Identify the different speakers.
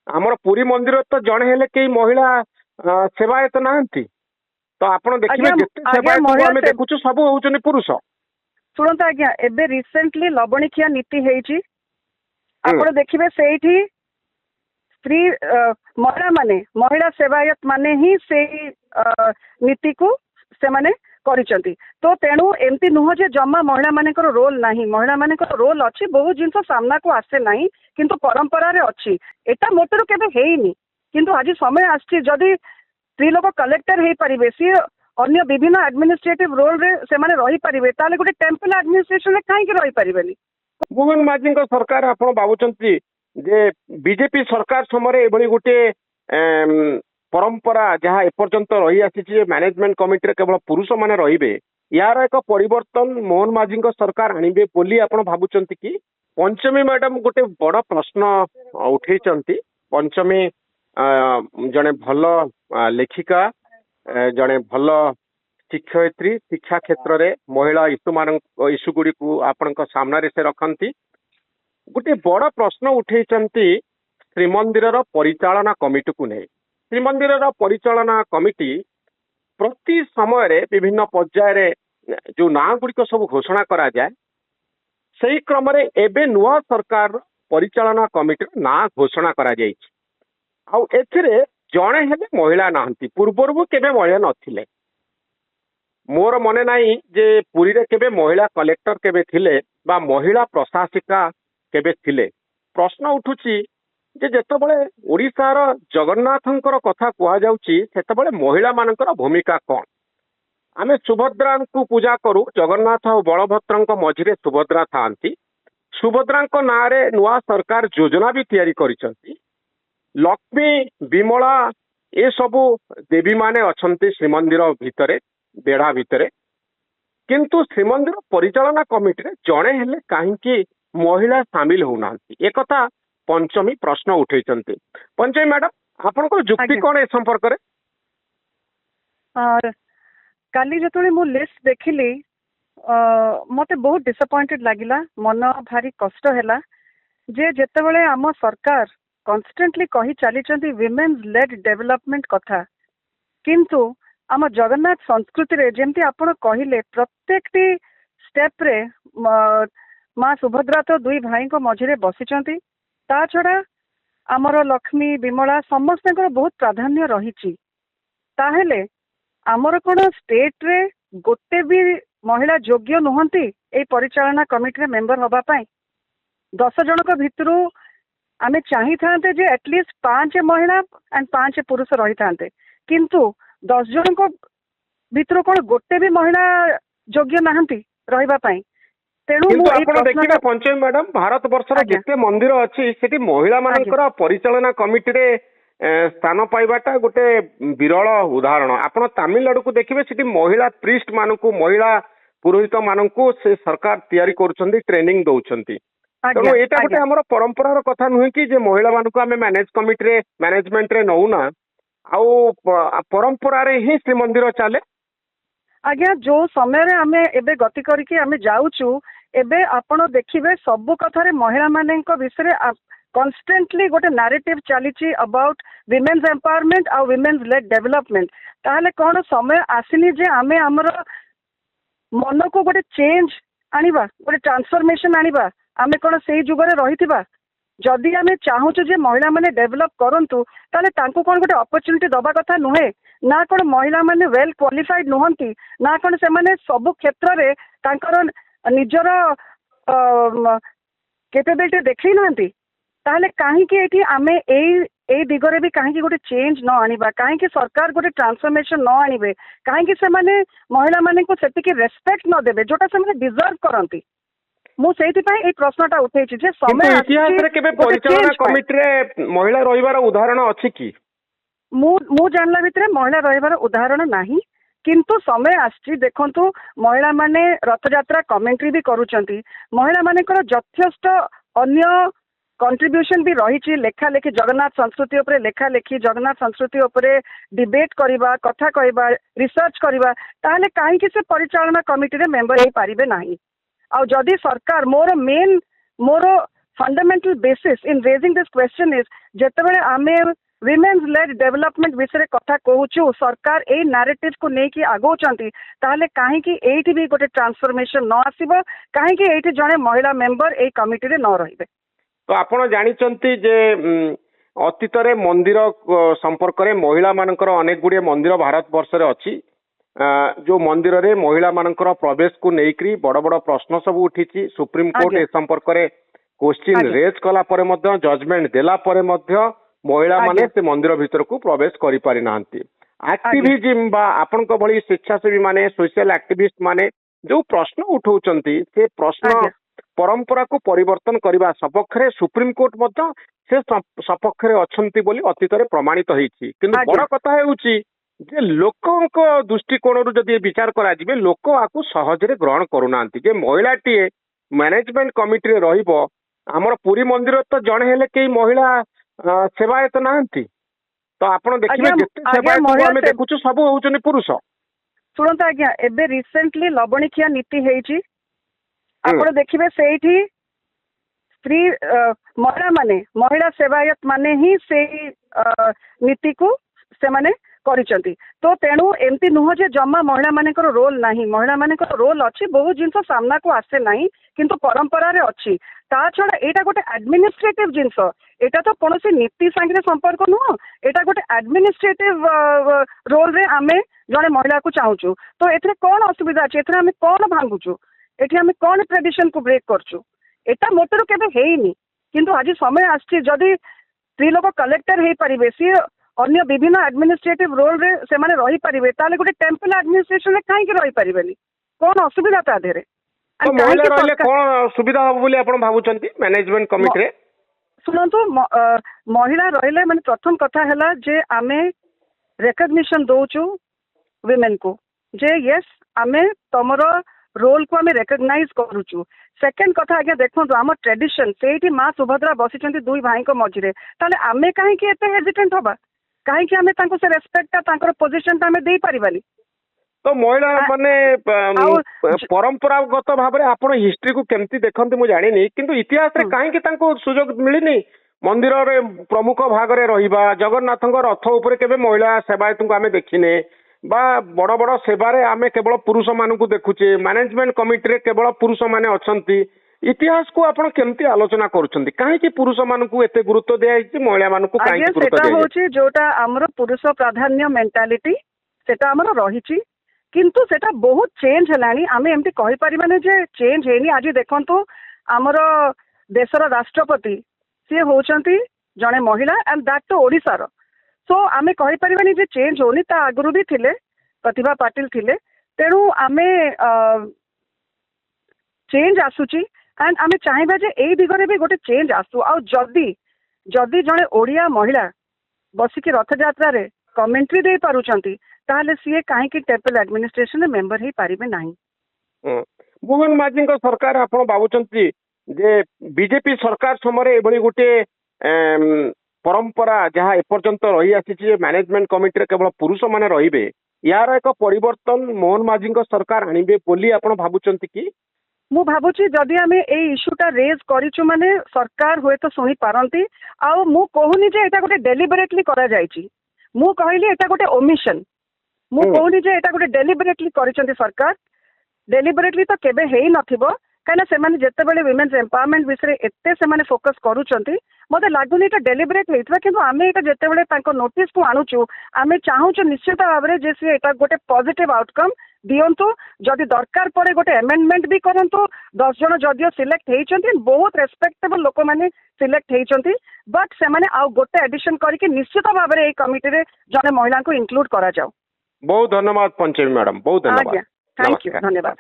Speaker 1: ଆମର ପୁରୀ ମନ୍ଦିର ତ ଜଣେ ହେଲେ କେହି ମହିଳା ସେବାୟତ ନାହାନ୍ତି। ତ ଆପଣ ଦେଖିବେ ଯେତେ ସେବାୟତ ଆମେ ଦେଖୁଛୁ ସବୁ ହଉଛନ୍ତି ପୁରୁଷ।
Speaker 2: ଶୁଣନ୍ତୁ ଆଜ୍ଞା, ଏବେ ରିସେଣ୍ଟଲି ଲବଣୀଖିଆ ନୀତି ହେଇଛି, ଆପଣ ଦେଖିବେ ସେଇଠି ସ୍ତ୍ରୀ ମହିଳା ସେବାୟତ ମାନେ ହିଁ ସେଇ ନୀତିକୁ ସେମାନେ କରିଛନ୍ତି। ତ ତେଣୁ ଏମିତି ନୁହଁ ଯେ ଜମା ମହିଳା ମାନଙ୍କର ରୋଲ ନାହିଁ, ମହିଳା ମାନଙ୍କର ରୋଲ ଅଛି। ବହୁତ ଜିନିଷ ସାମ୍ନାକୁ ଆସେ ନାହିଁ କିନ୍ତୁ ପରମ୍ପରାରେ ଅଛି। ଏଟା ମୋଟରୁ କେବେ ହେଇନି, କିନ୍ତୁ ଆଜି ସମୟ ଆସିଛି ଯଦି ସ୍ତ୍ରୀ ଲୋକ କଲେକ୍ଟର ହେଇପାରିବେ, ସିଏ ଅନ୍ୟ ବିଭିନ୍ନ ଆଡମିନିଷ୍ଟ୍ରେଟିଭ ରୋଲରେ ସେମାନେ ରହିପାରିବେ, ତାହେଲେ ଗୋଟେ ଟେମ୍ପଲ ଆଡମିନିଷ୍ଟ୍ରେସନରେ କାହିଁକି ରହିପାରିବେନି?
Speaker 1: ମୋହନ ମାଝୀଙ୍କ ସରକାର ଆପଣ ଭାବୁଛନ୍ତି ଯେ ବିଜେପି ସରକାର ସମୟରେ ଏଭଳି ଗୋଟେ ପରମ୍ପରା ଯାହା ଏପର୍ଯ୍ୟନ୍ତ ରହି ଆସିଛି ଯେ ମ୍ୟାନେଜମେଣ୍ଟ କମିଟିରେ କେବଳ ପୁରୁଷ ମାନେ ରହିବେ, यार एक परिवर्तन मोहन माझी सरकार आनिबे बोली आपण भाबुचंती कि? पंचमी मैडम गोटे बड़ प्रश्न उठे पंचमी जड़े भल लेखिका जड़े भल शिक्षयित्री शिक्षा क्षेत्र में महिला इश्यू गुड़ी को आपण सामने से रखती गोटे बड़ प्रश्न उठे श्रीमंदिर परिचालना कमिटी को नहीं। श्रीमंदिर परिचालना कमिटी प्रति समय विभिन्न पर्यायर जो ना गुड़िक सब घोषणा करा जाए से क्रम एबे नुआ सरकार परिचालना कमिटी ना घोषणा करा एथिरे जड़े हेले महिला नाहंती पूर्वर केबे महिला नथिले। मोर मने नाही जे पुरी रे केबे महिला कलेक्टर केबे थिले बा महिला प्रशासिका केबे थिले। प्रश्न उठुची जे जेतेबेले ओडिशार जगन्नाथंकर कथा कुआ जाउची सेतेबेले महिला मानकर भूमिका कौन? आमे सुभद्रा को पूजा करू, जगन्नाथ और बलभद्र मझिरे सुभद्रा थांती। सुभद्रा नारे नुआ सरकार योजना भी तैयारी करिसंती। लक्ष्मी विमला ये सबू देवी माने अछंती श्रीमंदिर भितरे बेढ़ा भितरे, किंतु श्रीमंदिर परिचालना कमिटी रे जड़े हेले कहीं महिला सामिल होना एक पंचमी प्रश्न उठे। पंचमी मैडम आपण जुक्ति कौन ए संपर्क रे?
Speaker 2: काली जो मु लिस्ट देखिली मते बहुत डिसअपॉइंटेड लगिला, मन भारी कष्ट हैला जे जेतेबेले आम सरकार कन्स्टेंटली कही चली विमेन्स लेड डेवलपमेंट कथा, किंतु आम जगन्नाथ संस्कृति रे जेमती आपण कहिले प्रत्येक स्टेप रे माँ सुभद्रा तो दुई भाई को मझिरे बसिचंती, ता छड़ा आमर लक्ष्मी विमला समस्त बहुत प्राधान्य रही। ताहेले आमर कौन स्टेट रे गोटे भी महिला योग्य नुहंती ए परिचालना कमिटी रे मेंबर हबा पाई? 10 जनक भितरु आमे चाही थांते जे एटलीस्ट 5 महिला एंड 5 पुरुष रही थांते, किंतु 10 जनक भितरु कौन गोटे भी महिला योग्य नाहंती रहिबा पाई। तेणु
Speaker 1: देखिए पंचमी मैडम भारत वर्षर जिते मंदिर अच्छी से महिला मानकर परिचालना कमिटी रे स्थान पाइबाटा गोटे विरल उदाहरण। आप तमिलनाडु को देखिए से महिला प्रीस्ट मानक महिला पुरोहित मानक से सरकार तैयारी करुछंती, ट्रेनिंग दउछंती। तेणु एटा गोटे हमर परंपरार कथा नुहे कि जे महिला मानक आमे मैनेज कमिटी रे मैनेजमेंट रे नौना आउ परंपरा रे ही श्रीमंदिर चले।
Speaker 2: आज्ञा जो समय आमे एबे गति करके आमे जाउछु एबे आपण देखिबे सब कथारे महिला मानक विषय कन्स्टेंटली गोटे नैरेटिव चली अबाउट विमेन्स एम्पावरमेंट और विमेन्स लेड डेवलपमेंट। ताहले कौन समय आसनी जे आमे हमर मन को गोटे चेंज आनिबा, गोटे ट्रांसफॉर्मेशन आनिबा? आमे कौन से जुगरे रहिथिबा? जदि आमे चाहूछु जे महिला माने डेवलप करंतु ताले तांको कौन गोटे अपॉर्चुनिटी दबा कथा नुहे ना? कौन महिला माने वेल क्वालिफाइड नुहंती ना? कौन से माने सब क्षेत्र रे तांकर निजर कैपेबिलिटी देखै नांती? ताहले काहे कि एठी आमे ए दिगरे भी काहे कि गोटे चेंज न आनिबा? काहे कि सरकार गोटे ट्रांसफॉर्मेशन न आनिबे? काहे कि से माने महिला माने को सेति कि रेस्पेक्ट न देबे जोटा से माने डिजर्व करंती? मु सेति पय ए प्रश्नटा उठेछि जे समय
Speaker 1: इतिहास रे केबे परिचालना कमिटी रे महिला रहिबार उदाहरण अछि कि?
Speaker 2: मु जानला भितरे महिला रहिबार उदाहरण नाही, किंतु समय आछि देखंतु महिला माने रथ यात्रा कमेंट्री भी करूचंती। महिला मानेकर यथेष्ट अन्य कंट्रीब्यूशन भी रही, लेखा लेखी जगन्नाथ संस्कृति उपरे लेखा लेखी जगन्नाथ संस्कृति उपरे डिबेट करिबा, कथा कहबा, रिसर्च करिबा, ताहले काहे कि से परिचालना कमिटी रे मेंबर हे पारिबे नाही? आ जदि सरकार मोर fundamental basis in raising this question is ଯେତେବେଳେ ଆମେ women's led development ବିଷୟରେ କଥା କହୁଛୁ ସରକାର ଏଇ narrative କୁ ନେଇକି ଆଗଉଛନ୍ତି ତାହେଲେ କାହିଁକି ଏଇଠି ବି ଗୋଟେ transformation ନ ଆସିବ କାହିଁକି ଏଇଠି ଜଣେ ମହିଳା ମେମ୍ବର ଏଇ କମିଟିରେ ନ ରହିବେ।
Speaker 1: ତ ଆପଣ ଜାଣିଛନ୍ତି ଯେ ଅତୀତରେ ମନ୍ଦିର ସମ୍ପର୍କରେ ମହିଳା ମାନଙ୍କର ଅନେକ ଗୁଡିଏ ମନ୍ଦିର ଭାରତ ବର୍ଷରେ ଅଛି जो मंदिर रे महिला मानकर प्रवेश को लेकर बड़ बड़ प्रश्न सब उठी सुप्रीम कोर्ट ए संपर्क में क्वेश्चन रेज कला परे मध्य जजमेंट देला परे मध्य महिला माने से मंदिर भीतर को प्रवेश करि पारि नांती एक्टिविज्म बा आपन को भली स्वेच्छासेवी माने सोशल एक्टिविस्ट माने जो प्रश्न उठाउचंती से प्रश्न परंपरा को परिवर्तन करबा सपक्षरे सुप्रीम कोर्ट मध्य से सपक्षरे अछंती बोली अतीतरे प्रमाणित होईछि किंतु बड़ कथा हेउछि जे लोकंक दृष्टिकोण रु जदि विचार करा जिबे लोक आकु सहजरे ग्रहण करूनांती जे महिलाटीए मैनेजमेंट कमिटी रे रहिबो हमर पुरी मंदिर तो जणे हेले केई महिला सेवायत नांती तो आपण देखिबे जेते सेवायत हमें देखुछु सब होउचनी पुरुष
Speaker 2: सुनंत आज्ञा एबे रिसेंटली लबणीखिया नीति हेइची आपण देखिबे सेठी स्त्री महिला सेवायत माने ही से नीति को से माने करिसंती तो तेणु एमती नुह जे जम्मा महिला मानकर रोल नाही महिला मानकर रोल अछि बहुत जिंस सामना को आसे नाही किंतु परंपरा रे अछि ता छडा एटा गोटे एडमिनिस्ट्रेटिव जिंस एटा तो कोनोसी नीति संगे संपर्क नुह एटा गोटे एडमिनिस्ट्रेटिव रोल रे आमे जने महिला को चाहूछु तो एथरे कोन असुविधा अछि एथरे आमे कोन भांगुछु एठी आमे कोन ट्रेडिशन को ब्रेक करछु एटा मोटर केबे हेइनी किंतु आज समय आछि जदी स्त्री लोक कलेक्टर हे परिबे सी अन्य विभिन्न एडमिनिस्ट्रेटिव रोल रे से माने रही परिबे ताले गोटे टेम्पल एडमिनिस्ट्रेशन रे काहे के रही परिबेनी कोन असुविधा ता देरे
Speaker 1: तो महिला रहले कोन सुविधा हो बोली आपण भाबुचंती मैनेजमेंट कमिटी रे
Speaker 2: सुनंतु महिला रहले माने प्रथम कथा हला जे आमे रिकॉग्निशन दोचु वुमेन को जे यस आमे तमरो रोल को आमे रिकॉग्नाइज करूचु सेकंड कथा आगे देखो आम ट्रेडिशन सेठी माँ सुभद्रा बसिचंती दुई भाई को मझिरे ताले आमे काहे के एते हेजिटेंट होबा काहे कि आमे तांको से रेस्पेक्ट तांकर पोजीशन आमे देई परिबानी
Speaker 1: तो महिला माने परंपरागत भाबरे आपण हिस्ट्री को केमती देखंती मु जानि नै किंतु इतिहास रे काहे कि तांको सुयोग मिलिनी मंदिर रे प्रमुख भाग रे रहिबा जगन्नाथଙ୍କ रथ ऊपर केबे महिला सेवायतଙ୍କୁ आमे देखिने बा बड़ बड़ सेवारे आमे केवल पुरुष मानकु देखुचे मैनेजमेंट कमिटी रे केवल पुरुष माने अछंती इतिहास को आपण केमती आलोचना करूछंती काहे कि पुरुष मानकु एते गुरुत्व देयाइछि महिला मानकु काहे कि गुरुत्व देयाइछि
Speaker 2: होछि जोटा हमर पुरुष प्राधान्य मेंटालिटी सेटा हमर रहिछि किंतु सेटा बहुत चेंज हलानी आमे एमती कहि परिबाने जे चेंज हेनी आज देखंतु हमर देशर राष्ट्रपति से होचंती जणे महिला एंड दैट तो ओडिसा रो सो आमे कहि परिबानी जे चेंज होनी ता आगुरु भी थिले प्रतिभा पाटिल थिले तेणु आमे चेंज आसुची एंड आमे चाहिबा जे एई दिगरे भी गोटे चेंज आसु आ जदी जदी जणे ओडिया महिला बसिकी रथ यात्रा रे कमेंट्री दे पारुचंती ताहले सीए काहे कि टेम्पल एडमिनिस्ट्रेशन रे मेंबर हे पारिबे नाही
Speaker 1: मोहन माझी सरकार आपण बाबुचंती जे बीजेपी सरकार समय एभली गोटे परंपरा जहाँ एपर्यंत रही आसी मैनेजमेंट कमिटी केवल पुरुष माने रहिबे यार एक परिवर्तन मोहन माझी सरकार आनिबे बोली आपण भाबुचंती कि
Speaker 2: मु भाबुची जदि आमे ए इश्यूटा रेज करिछु माने सरकार होय तो सुनी पारंती आ मु कहूनी जे एटा गोटे डेलिबरेटली करा जायछि मु कहली एटा गोटे ओमिशन मु कहूनी जे एटा गोटे डेलिबरेटली करिसंती सरकार डेलिबरेटली तो केबे हेई नथिबो काना सेमाने जेतेबेले वुमेन्स एम्पावरमेंट विषय एते सेमाने फोकस करूचंती मते लागुनी एटा डेलिबरेट हेइथबा किंतु आमे एटा जेतेबेले तांको नोटिस को आणुचु आमे चाहूचु निश्चित भाबरे जे से एटा गोटे पॉजिटिव आउटकम दियंतु जदि दरकार पड़े गोटे अमेंडमेंट भी करंतु 10 जन जदियो सिलेक्ट हेइचंती बहुत रेस्पेक्टेबल लोक माने सिलेक्ट हेइचंती बट सेमाने आ गोटे एडिशन करके निश्चित भाबरे ए कमिटी रे जने महिला को इंक्लूड करा जाऊ।
Speaker 1: बहुत धन्यवाद पंचमी मैडम बहुत धन्यवाद
Speaker 2: थैंक यू धन्यवाद।